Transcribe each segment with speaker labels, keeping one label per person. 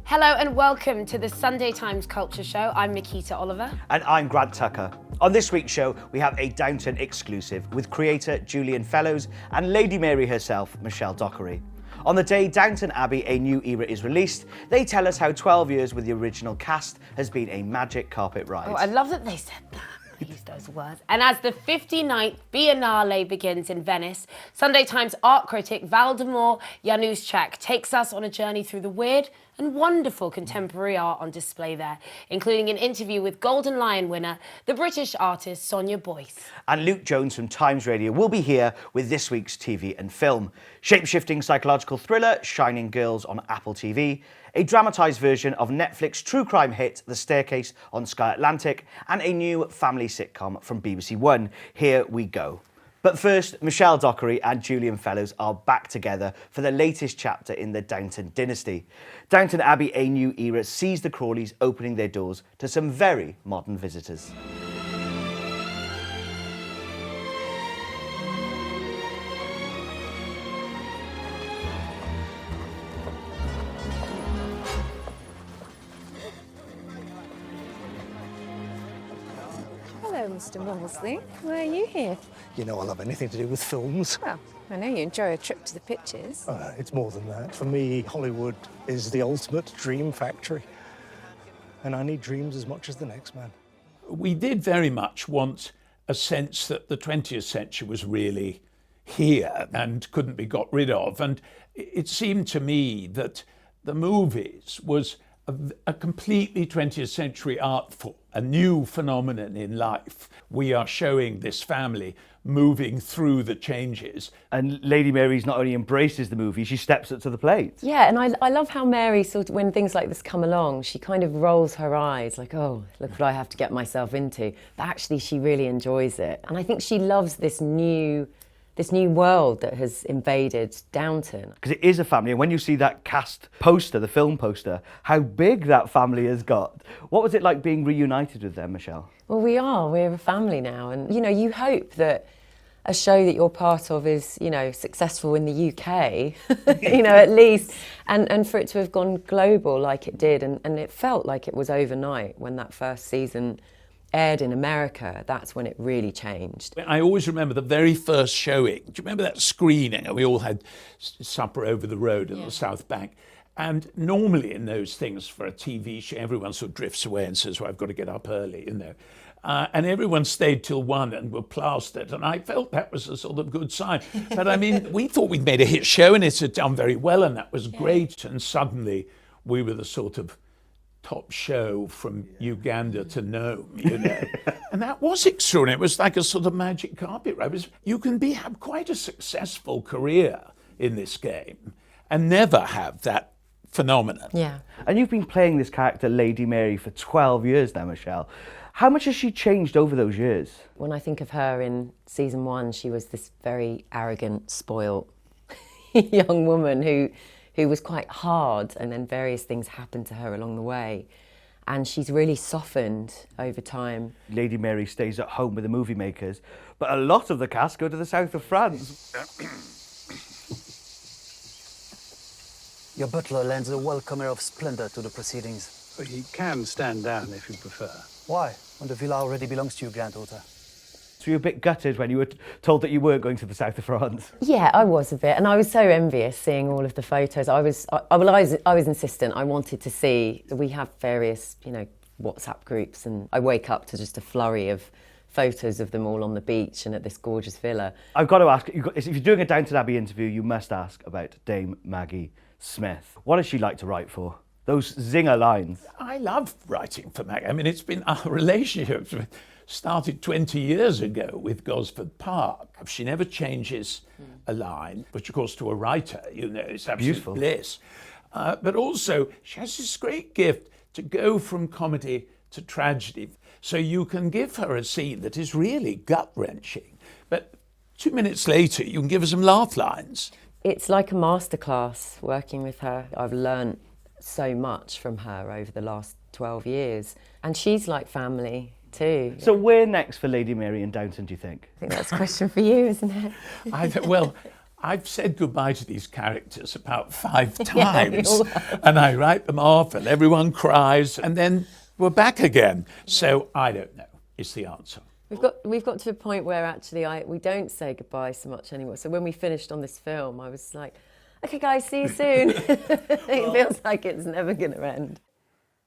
Speaker 1: Hello and welcome to the Sunday Times Culture Show. I'm Mikita Oliver.
Speaker 2: And I'm Grant Tucker. On this week's show, we have a Downton exclusive with creator Julian Fellows and Lady Mary herself, Michelle Dockery. On the day Downton Abbey, A New Era is released, they tell us how 12 years with the original cast has been a magic carpet ride.
Speaker 1: Oh, I love that they said that. They used those words. And as the 59th Biennale begins in Venice, Sunday Times art critic Valdemar Januszczak takes us on a journey through the weird and wonderful contemporary art on display there, including an interview with Golden Lion winner, the British artist Sonia Boyce.
Speaker 2: And Luke Jones from Times Radio will be here with this week's TV and film. Shape-shifting psychological thriller, Shining Girls on Apple TV, a dramatised version of Netflix true crime hit The Staircase on Sky Atlantic, and a new family sitcom from BBC One, Here We Go. But first, Michelle Dockery and Julian Fellows are back together for the latest chapter in the Downton dynasty. Downton Abbey, A New Era sees the Crawleys opening their doors to some very modern visitors.
Speaker 3: Hello, Mr. Wolseley. Why are you here?
Speaker 4: You know I love anything to do with films.
Speaker 3: Well, I know you enjoy a trip to the pictures.
Speaker 4: It's more than that. For me, Hollywood is the ultimate dream factory. And I need dreams as much as the next man.
Speaker 5: We did very much want a sense that the 20th century was really here and couldn't be got rid of. And it seemed to me that the movies was a completely 20th century art form, a new phenomenon in life. We are showing this family moving through the changes.
Speaker 2: And Lady Mary's not only embraces the movie, she steps up to the plate.
Speaker 3: Yeah, and I love how Mary sort of, when things like this come along, she kind of rolls her eyes like, oh, look what I have to get myself into. But actually, she really enjoys it. And I think she loves this new world that has invaded Downton.
Speaker 2: Because it is a family, and when you see that cast poster, the film poster, how big that family has got. What was it like being reunited with them, Michelle?
Speaker 3: Well, we're a family now, and, you hope that a show that you're part of is, successful in the UK, at least, and for it to have gone global like it did, and it felt like it was overnight when that first season aired in America. That's when it really changed.
Speaker 5: I always remember the very first showing. Do you remember that screening? We all had supper over the road in the South Bank. And normally in those things for a TV show, everyone sort of drifts away and says, well, I've got to get up early, And everyone stayed till 1 and were plastered. And I felt that was a sort of good sign. But I mean, we thought we'd made a hit show and it had done very well and that was great. And suddenly we were the sort of top show from Uganda to Nome, And that was extraordinary. It was like a sort of magic carpet ride. You can have quite a successful career in this game and never have that phenomenon.
Speaker 3: Yeah.
Speaker 2: And you've been playing this character, Lady Mary, for 12 years now, Michelle. How much has she changed over those years?
Speaker 3: When I think of her in season 1, she was this very arrogant, spoiled young woman who was quite hard, and then various things happened to her along the way. And she's really softened over time.
Speaker 2: Lady Mary stays at home with the movie makers, but a lot of the cast go to the south of France.
Speaker 6: Your butler lends a welcome air of splendour to the proceedings.
Speaker 7: Well, he can stand down if you prefer.
Speaker 6: Why, when the villa already belongs to your granddaughter?
Speaker 2: So you were a bit gutted when you were told that you weren't going to the south of France?
Speaker 3: Yeah, I was a bit, and I was so envious seeing all of the photos. I was insistent. I wanted to see. We have various, WhatsApp groups, and I wake up to just a flurry of photos of them all on the beach and at this gorgeous villa. I've
Speaker 2: got to ask, if you're doing a Downton Abbey interview, you must ask about Dame Maggie Smith. What does she like to write for? Those zinger lines.
Speaker 5: I love writing for Maggie. I mean, it's been our relationship started 20 years ago with Gosford Park. She never changes a line, which of course to a writer, it's absolute
Speaker 2: Beautiful.
Speaker 5: Bliss. But also she has this great gift to go from comedy to tragedy. So you can give her a scene that is really gut-wrenching, but 2 minutes later you can give her some laugh lines.
Speaker 3: It's like a masterclass working with her. I've learned so much from her over the last 12 years. And she's like family too.
Speaker 2: So where next for Lady Mary and Downton, do you think?
Speaker 3: I think that's a question for you, isn't it?
Speaker 5: I've said goodbye to these characters about 5 times, and I write them off, and everyone cries, and then we're back again. So I don't know, is the answer.
Speaker 3: We've got to a point where actually we don't say goodbye so much anymore. So when we finished on this film, I was like, okay guys, see you soon. It feels like it's never going to end.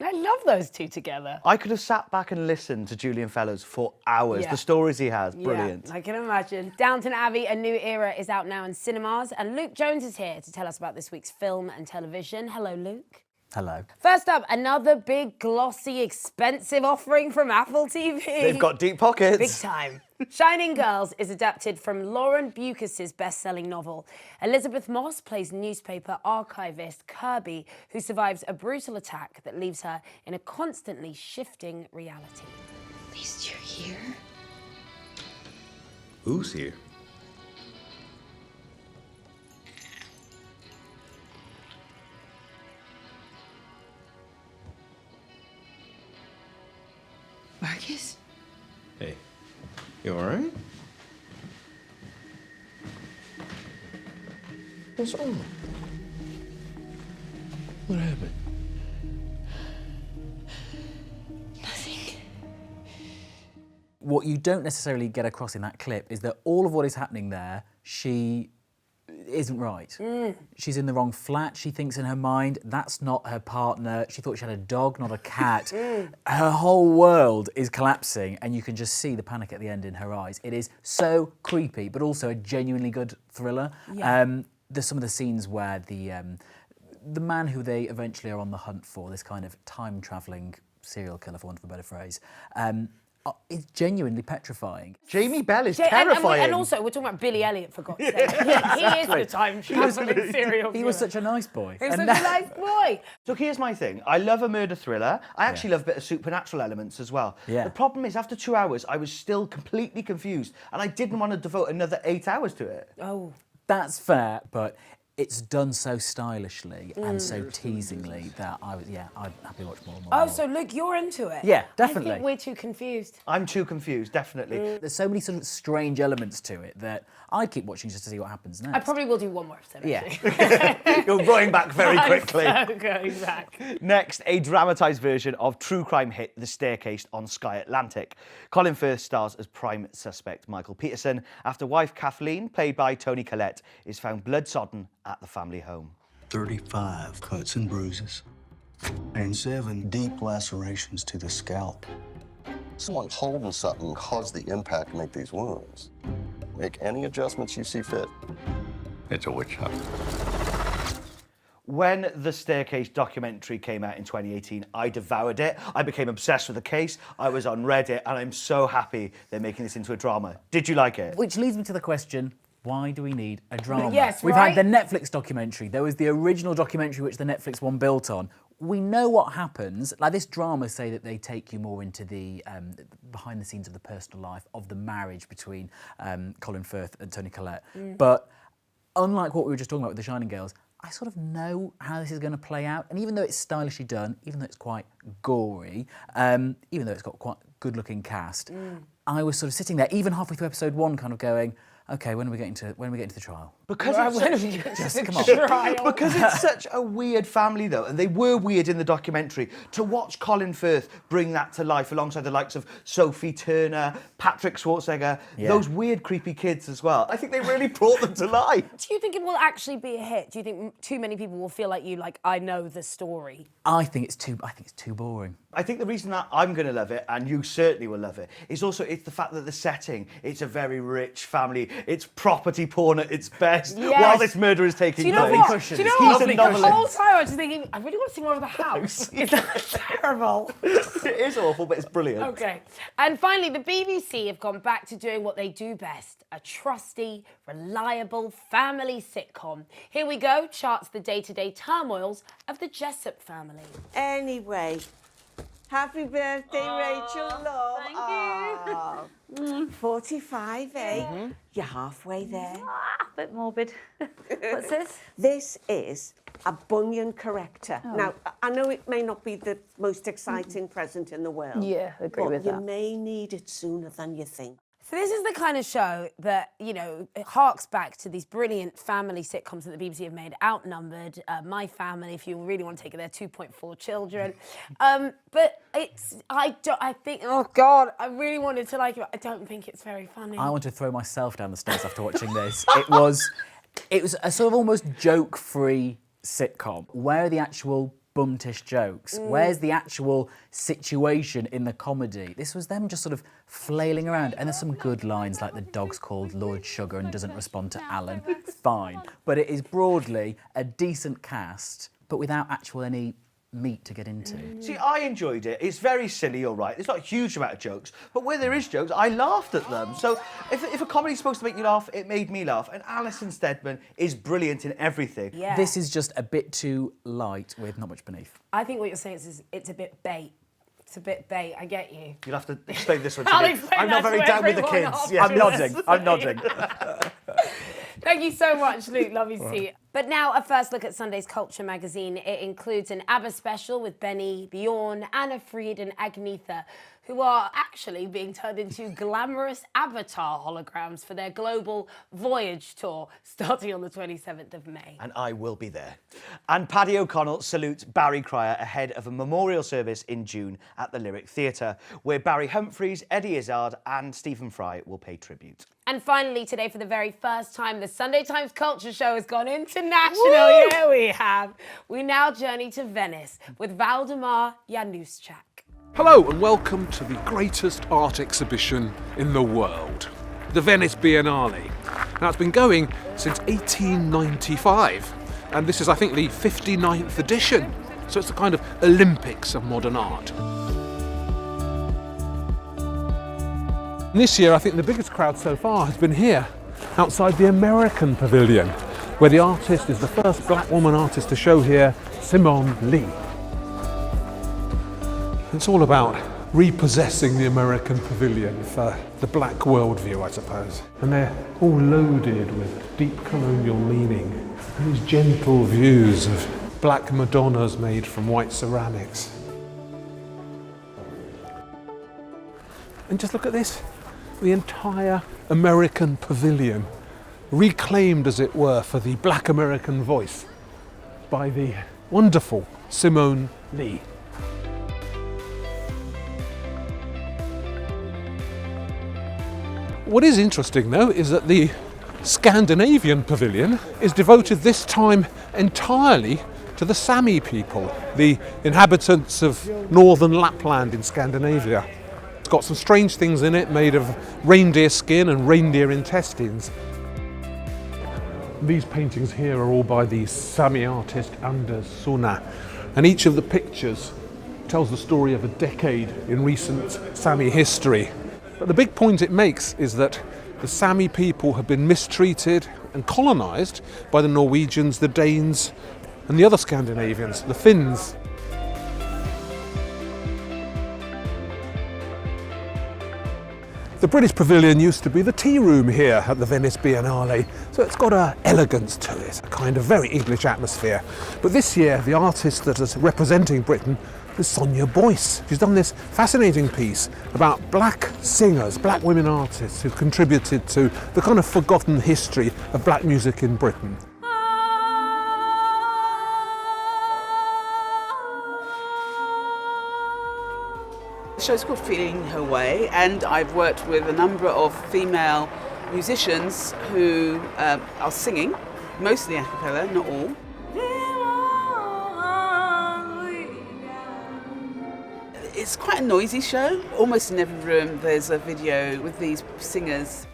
Speaker 1: I love those two together.
Speaker 2: I could have sat back and listened to Julian Fellows for hours.
Speaker 1: Yeah.
Speaker 2: The stories he has, brilliant.
Speaker 1: Yeah, I can imagine. Downton Abbey, A New Era is out now in cinemas, and Luke Jones is here to tell us about this week's film and television. Hello, Luke.
Speaker 6: Hello.
Speaker 1: First up, another big, glossy, expensive offering from Apple TV.
Speaker 2: They've got deep pockets.
Speaker 1: Big time. Shining Girls is adapted from Lauren Bukas's best-selling novel. Elizabeth Moss plays newspaper archivist Kirby, who survives a brutal attack that leaves her in a constantly shifting reality.
Speaker 8: At least you're here.
Speaker 9: Who's here?
Speaker 8: Marcus?
Speaker 9: Hey, you alright? What's wrong? What happened?
Speaker 8: Nothing.
Speaker 6: What you don't necessarily get across in that clip is that all of what is happening there, she isn't right. She's in the wrong flat, she thinks in her mind, that's not her partner. She thought she had a dog, not a cat. Her whole world is collapsing, and you can just see the panic at the end in her eyes. It is so creepy, but also a genuinely good thriller.
Speaker 1: Yeah.
Speaker 6: There's some of the scenes where the man who they eventually are on the hunt for, this kind of time-travelling serial killer, for want of a better phrase, is genuinely petrifying.
Speaker 2: Jamie Bell is
Speaker 1: And
Speaker 2: terrifying.
Speaker 1: also, we're talking about Billy Elliot, for God's sake. He is the time-travelling serial
Speaker 6: He was
Speaker 1: killer.
Speaker 6: such a nice boy.
Speaker 1: He was such a nice boy.
Speaker 2: So here's my thing. I love a murder thriller. I actually love a bit of supernatural elements as well.
Speaker 6: Yeah.
Speaker 2: The problem is, after 2 hours, I was still completely confused, and I didn't want to devote another 8 hours to it.
Speaker 1: Oh.
Speaker 6: That's fair, but it's done so stylishly and so teasingly that I'd happily watch more and more.
Speaker 1: Oh,
Speaker 6: and more.
Speaker 1: so Luke, you're into it?
Speaker 6: Yeah,
Speaker 1: I
Speaker 6: definitely.
Speaker 1: think we're too confused.
Speaker 2: I'm too confused, definitely.
Speaker 6: There's so many sort of strange elements to it that I'd keep watching just to see what happens next.
Speaker 1: I probably will do one more episode,
Speaker 6: Yeah.
Speaker 1: actually.
Speaker 2: You're going back very quickly.
Speaker 1: I'm so going back.
Speaker 2: Next, a dramatised version of true crime hit The Staircase on Sky Atlantic. Colin Firth stars as prime suspect Michael Peterson after wife Kathleen, played by Toni Collette, is found blood-sodden at the family home.
Speaker 10: 35 cuts and bruises, and 7 deep lacerations to the scalp.
Speaker 11: Someone holding something caused the impact to make these wounds. Make any adjustments you see fit.
Speaker 9: It's a witch hunt.
Speaker 2: When The Staircase documentary came out in 2018, I devoured it. I became obsessed with the case. I was on Reddit, and I'm so happy they're making this into a drama. Did you like it?
Speaker 6: Which leads me to the question, why do we need a drama?
Speaker 1: Yes,
Speaker 6: We've
Speaker 1: right?
Speaker 6: had the Netflix documentary. There was the original documentary which the Netflix one built on. We know what happens. Like, this drama say that they take you more into the behind the scenes of the personal life of the marriage between Colin Firth and Toni Collette. But unlike what we were just talking about with The Shining Girls, I sort of know how this is going to play out. And even though it's stylishly done, even though it's quite gory, even though it's got quite a good-looking cast, I was sort of sitting there, even halfway through episode 1, kind of going, okay, when are we getting to the trial?
Speaker 2: Because
Speaker 6: Come on.
Speaker 2: Because it's such a weird family, though, and they were weird in the documentary. To watch Colin Firth bring that to life alongside the likes of Sophie Turner, Patrick Schwarzenegger, those weird, creepy kids as well, I think they really brought them to life.
Speaker 1: Do you think it will actually be a hit? Do you think too many people will feel like you, like, I know the story?
Speaker 6: I think it's too boring.
Speaker 2: I think the reason that I'm going to love it, and you certainly will love it, is also it's the fact that the setting, it's a very rich family. It's property porn at its best while this murder is taking
Speaker 1: Do you know
Speaker 2: place.
Speaker 1: what? Do you know what?
Speaker 2: He's a
Speaker 1: The whole
Speaker 2: novelist.
Speaker 1: time I was just thinking, I really want to see more of the house. Is that terrible?
Speaker 2: It is awful, but it's brilliant.
Speaker 1: Okay. And finally, the BBC have gone back to doing what they do best, a trusty, reliable family sitcom. Here we go, charts the day-to-day turmoils of the Jessup family.
Speaker 12: Anyway, happy birthday, Rachel, love.
Speaker 8: Thank you.
Speaker 12: 45, eh? You're halfway there.
Speaker 8: A bit morbid. What's this?
Speaker 12: This is a bunion corrector. Now, I know it may not be the most exciting present in the world.
Speaker 8: Yeah, I agree
Speaker 12: but
Speaker 8: with
Speaker 12: you
Speaker 8: that.
Speaker 12: may need it sooner than you think.
Speaker 1: So this is the kind of show that, you know, it harks back to these brilliant family sitcoms that the BBC have made, Outnumbered, My Family, if you really want to take it, they're 2.4 children. But I think, oh God, I really wanted to like it, but I don't think it's very funny.
Speaker 6: I want to throw myself down the stairs after watching this. It was a sort of almost joke-free sitcom. Where are the actual bumtish jokes? Where's the actual situation in the comedy? This was them just sort of flailing around. And there's some good lines like the dog's called Lord Sugar and doesn't respond to Alan. Fine. But it is broadly a decent cast, but without actual any meat to get into.
Speaker 2: See, I enjoyed it. It's very silly, all right. There's not a huge amount of jokes, but where there is jokes, I laughed at them. So if a comedy's supposed to make you laugh, it made me laugh. And Alison Steadman is brilliant in everything.
Speaker 1: Yeah.
Speaker 6: This is just a bit too light with not much beneath.
Speaker 1: I think what you're saying is it's a bit bait. It's a bit bait, I get you.
Speaker 2: You'll have to explain this one to
Speaker 1: I'll
Speaker 2: me.
Speaker 1: explain
Speaker 2: I'm not
Speaker 1: that
Speaker 2: very
Speaker 1: to
Speaker 2: down with the
Speaker 1: everyone
Speaker 2: kids.
Speaker 1: afterwards.
Speaker 2: I'm nodding.
Speaker 1: Thank you so much, Luke. Love you to see you. But now a first look at Sunday's Culture magazine. It includes an ABBA special with Benny, Bjorn, Anna Fried and Agnetha, who are actually being turned into glamorous avatar holograms for their global Voyage tour, starting on the 27th of May.
Speaker 2: And I will be there. And Paddy O'Connell salutes Barry Cryer ahead of a memorial service in June at the Lyric Theatre, where Barry Humphries, Eddie Izzard and Stephen Fry will pay tribute.
Speaker 1: And finally, today, for the very first time, the Sunday Times Culture Show has gone international.
Speaker 2: Woo!
Speaker 1: Yeah, we have. We now journey to Venice with Valdemar Januszczak.
Speaker 13: Hello and welcome to the greatest art exhibition in the world, the Venice Biennale. Now, it's been going since 1895, and this is, I think, the 59th edition. So it's the kind of Olympics of modern art. And this year, I think the biggest crowd so far has been here, outside the American Pavilion, where the artist is the first black woman artist to show here, Simone Lee. It's all about repossessing the American Pavilion for the black worldview, I suppose. And they're all loaded with deep colonial meaning and these gentle views of black Madonnas made from white ceramics. And just look at this. The entire American Pavilion, reclaimed as it were for the black American voice by the wonderful Simone Lee. What is interesting though is that the Scandinavian Pavilion is devoted this time entirely to the Sami people, the inhabitants of northern Lapland in Scandinavia. It's got some strange things in it made of reindeer skin and reindeer intestines. These paintings here are all by the Sami artist Anders Suna, and each of the pictures tells the story of a decade in recent Sami history. But the big point it makes is that the Sami people have been mistreated and colonised by the Norwegians, the Danes and the other Scandinavians, the Finns. The British Pavilion used to be the tea room here at the Venice Biennale, so it's got an elegance to it, a kind of very English atmosphere. But this year, the artist that is representing Britain is Sonia Boyce. She's done this fascinating piece about black singers, black women artists who've contributed to the kind of forgotten history of black music in Britain.
Speaker 14: The show's called Feeling Her Way, and I've worked with a number of female musicians who are singing, mostly a cappella, not all. It's quite a noisy show. Almost in every room there's a video with these singers.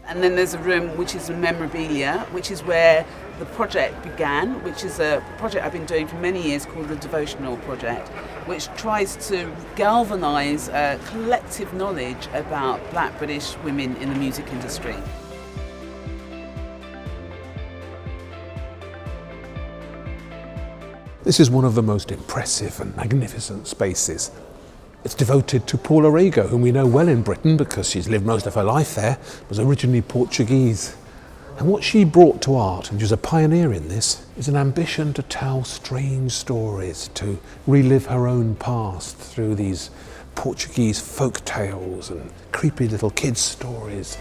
Speaker 14: And then there's a room which is memorabilia, which is where the project began, which is a project I've been doing for many years called the Devotional Project, which tries to galvanise collective knowledge about black British women in the music industry.
Speaker 13: This is one of the most impressive and magnificent spaces. It's devoted to Paula Rego, whom we know well in Britain because she's lived most of her life there, was originally Portuguese. And what she brought to art, and she was a pioneer in this, is an ambition to tell strange stories, to relive her own past through these Portuguese folk tales and creepy little kids' stories.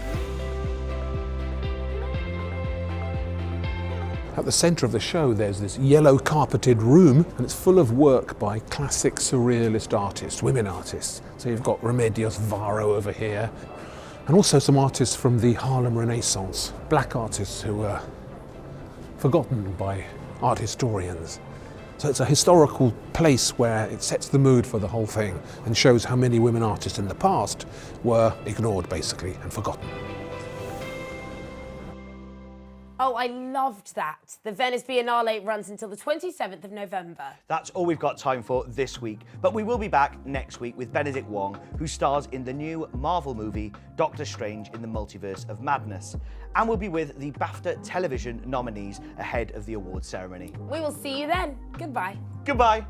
Speaker 13: At the centre of the show there's this yellow carpeted room, and it's full of work by classic surrealist artists, women artists. So you've got Remedios Varo over here, and also some artists from the Harlem Renaissance, black artists who were forgotten by art historians. So it's a historical place where it sets the mood for the whole thing and shows how many women artists in the past were ignored, basically, and forgotten.
Speaker 1: Oh, I loved that. The Venice Biennale runs until the 27th of November.
Speaker 2: That's all we've got time for this week, but we will be back next week with Benedict Wong, who stars in the new Marvel movie Doctor Strange in the Multiverse of Madness. And we'll be with the BAFTA television nominees ahead of the awards ceremony.
Speaker 1: We will see you then. Goodbye.
Speaker 2: Goodbye.